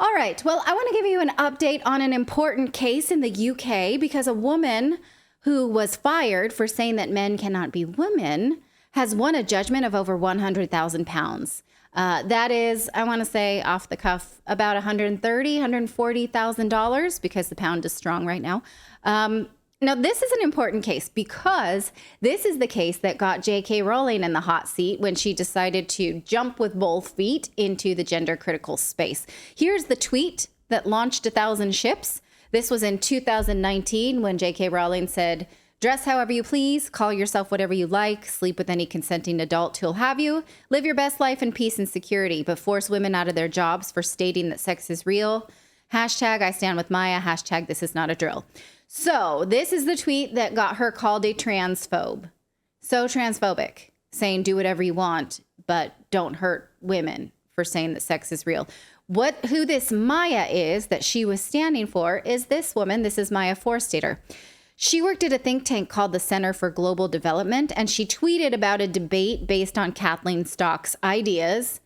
All right. Well, I want to give you an update on an important case in the UK because a woman who was fired for saying that men cannot be women has won a judgment of over £100,000. That is, I want to say off the cuff, about $140,000 because the pound is strong right now. Now, this is an important case because this is the case that got J.K. Rowling in the hot seat when she decided to jump with both feet into the gender critical space. Here's the tweet that launched 1,000 ships. This was in 2019 when J.K. Rowling said, "Dress however you please, call yourself whatever you like, sleep with any consenting adult who'll have you, live your best life in peace and security, but force women out of their jobs for stating that sex is real. Hashtag I stand with Maya, hashtag this is not a drill." So this is the tweet that got her called a transphobe. So transphobic, saying do whatever you want, but don't hurt women for saying that sex is real. Who this Maya is that she was standing for is this woman. This is Maya Forstater. She worked at a think tank called the Center for Global Development, and she tweeted about a debate based on Kathleen Stock's ideas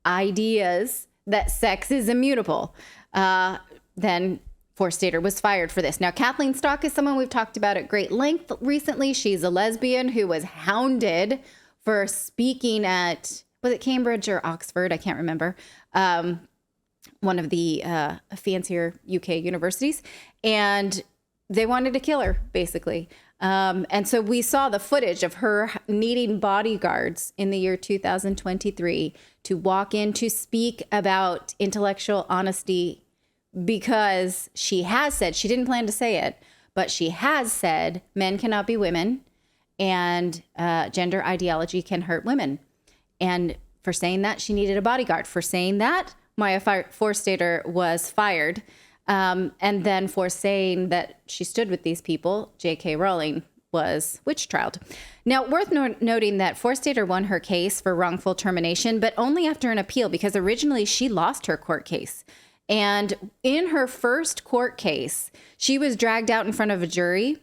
that sex is immutable. Then Forstater was fired for this. Now, Kathleen Stock is someone we've talked about at great length recently. She's a lesbian who was hounded for speaking at, was it Cambridge or Oxford? I can't remember. One of the fancier UK universities. And they wanted to kill her, basically. And so we saw the footage of her needing bodyguards in the year 2023 to walk in to speak about intellectual honesty, because she has said, she didn't plan to say it, but she has said men cannot be women and gender ideology can hurt women. And for saying that, she needed a bodyguard. For saying that, Maya Forstater was fired. And then for saying that she stood with these people, J.K. Rowling was witch trialed. Now, worth noting that Forstater won her case for wrongful termination, but only after an appeal, because originally she lost her court case. And in her first court case, she was dragged out in front of a jury,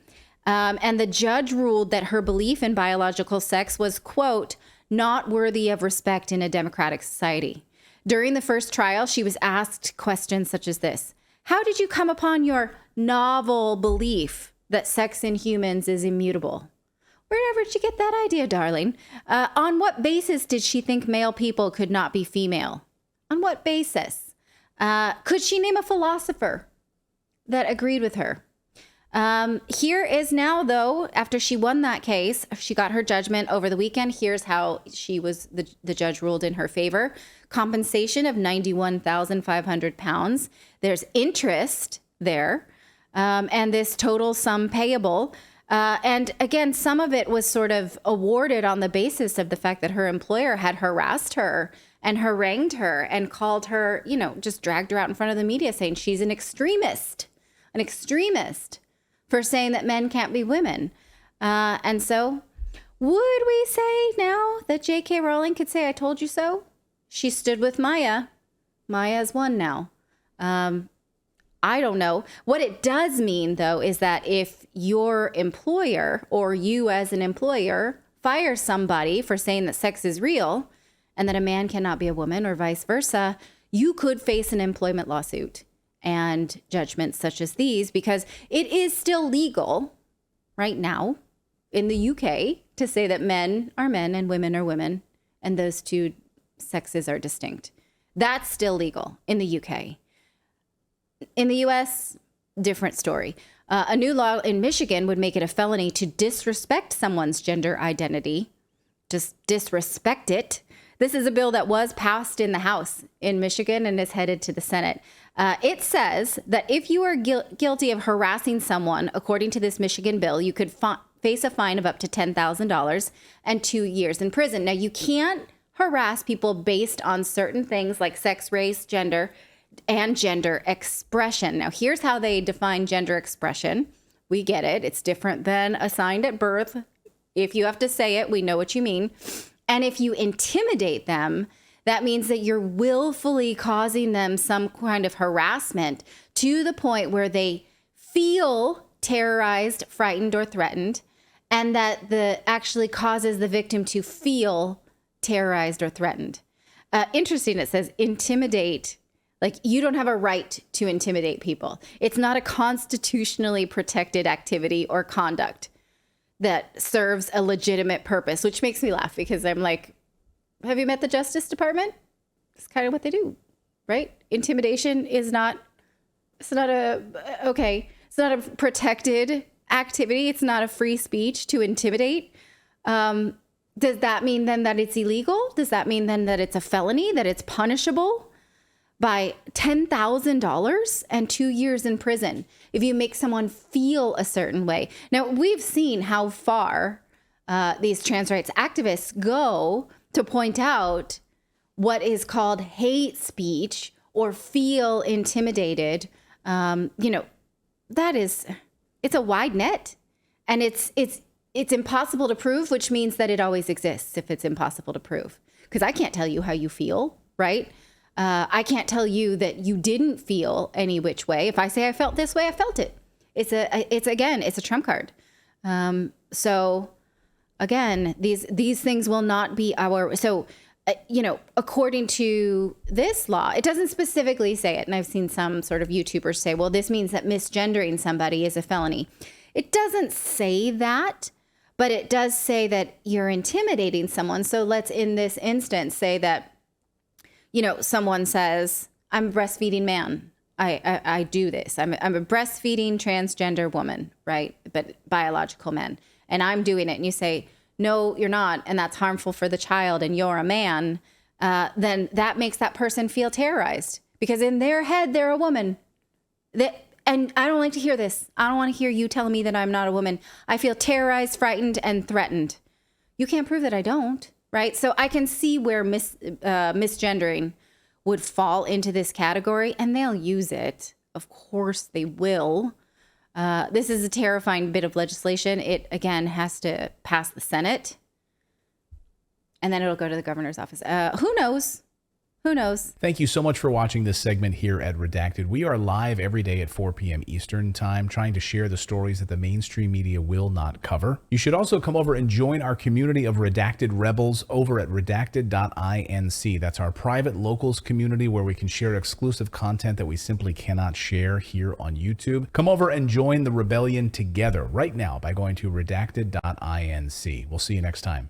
and the judge ruled that her belief in biological sex was, quote, not worthy of respect in a democratic society. During the first trial, she was asked questions such as this: how did you come upon your novel belief that sex in humans is immutable? Wherever did you get that idea, darling? On what basis did she think male people could not be female? On what basis? Could she name a philosopher that agreed with her? Here is now, though, after she won that case, she got her judgment over the weekend. Here's how the judge ruled in her favor. Compensation of £91,500. There's interest there. And this total sum payable. And again, some of it was sort of awarded on the basis of the fact that her employer had harassed her and harangued her and called her, just dragged her out in front of the media saying she's an extremist for saying that men can't be women. And so would we say now that J.K. Rowling could say, I told you so? She stood with Maya. Maya's won now. I don't know. What it does mean, though, is that if your employer or you as an employer fire somebody for saying that sex is real and that a man cannot be a woman or vice versa, you could face an employment lawsuit and judgments such as these, because it is still legal right now in the UK to say that men are men and women are women, and those two sexes are distinct. That's still legal in the UK. In the US, different story. A new law in Michigan would make it a felony to disrespect someone's gender identity, just disrespect it. This is a bill that was passed in the House in Michigan and is headed to the Senate. It says that if you are guilty of harassing someone, according to this Michigan bill, you could face a fine of up to $10,000 and 2 years in prison. Now, you can't harass people based on certain things like sex, race, gender, and gender expression. Now, here's how they define gender expression. We get it. It's different than assigned at birth. If you have to say it, we know what you mean. And if you intimidate them, that means that you're willfully causing them some kind of harassment to the point where they feel terrorized, frightened, or threatened, and that actually causes the victim to feel terrorized or threatened. Interesting, it says intimidate. Like, you don't have a right to intimidate people. It's not a constitutionally protected activity or conduct that serves a legitimate purpose, which makes me laugh because I'm like, have you met the Justice Department? It's kind of what they do, right? Intimidation is not, it's not a protected activity. It's not a free speech to intimidate. Does that mean then that it's illegal? Does that mean then that it's a felony, that it's punishable by $10,000 and 2 years in prison if you make someone feel a certain way? Now, we've seen how far these trans rights activists go to point out what is called hate speech or feel intimidated. That is, it's a wide net, and it's impossible to prove, which means that it always exists if it's impossible to prove. Because I can't tell you how you feel, right? I can't tell you that you didn't feel any which way. If I say I felt this way, I felt it. It's a trump card. So again, these things will not be according to this law, it doesn't specifically say it. And I've seen some sort of YouTubers say, well, this means that misgendering somebody is a felony. It doesn't say that, but it does say that you're intimidating someone. So let's, in this instance, say that, someone says, I'm a breastfeeding man. I do this. I'm a breastfeeding transgender woman, right? But biological men. And I'm doing it. And you say, no, you're not. And that's harmful for the child. And you're a man. Then that makes that person feel terrorized because in their head, they're a woman. And I don't like to hear this. I don't want to hear you telling me that I'm not a woman. I feel terrorized, frightened, and threatened. You can't prove that I don't, right? So I can see where misgendering would fall into this category, and they'll use it. Of course they will. This is a terrifying bit of legislation. It, again, has to pass the Senate, and then it'll go to the governor's office. Who knows? Who knows? Thank you so much for watching this segment here at Redacted. We are live every day at 4 p.m. Eastern Time, trying to share the stories that the mainstream media will not cover. You should also come over and join our community of Redacted Rebels over at redacted.inc. That's our private locals community where we can share exclusive content that we simply cannot share here on YouTube. Come over and join the rebellion together right now by going to redacted.inc. We'll see you next time.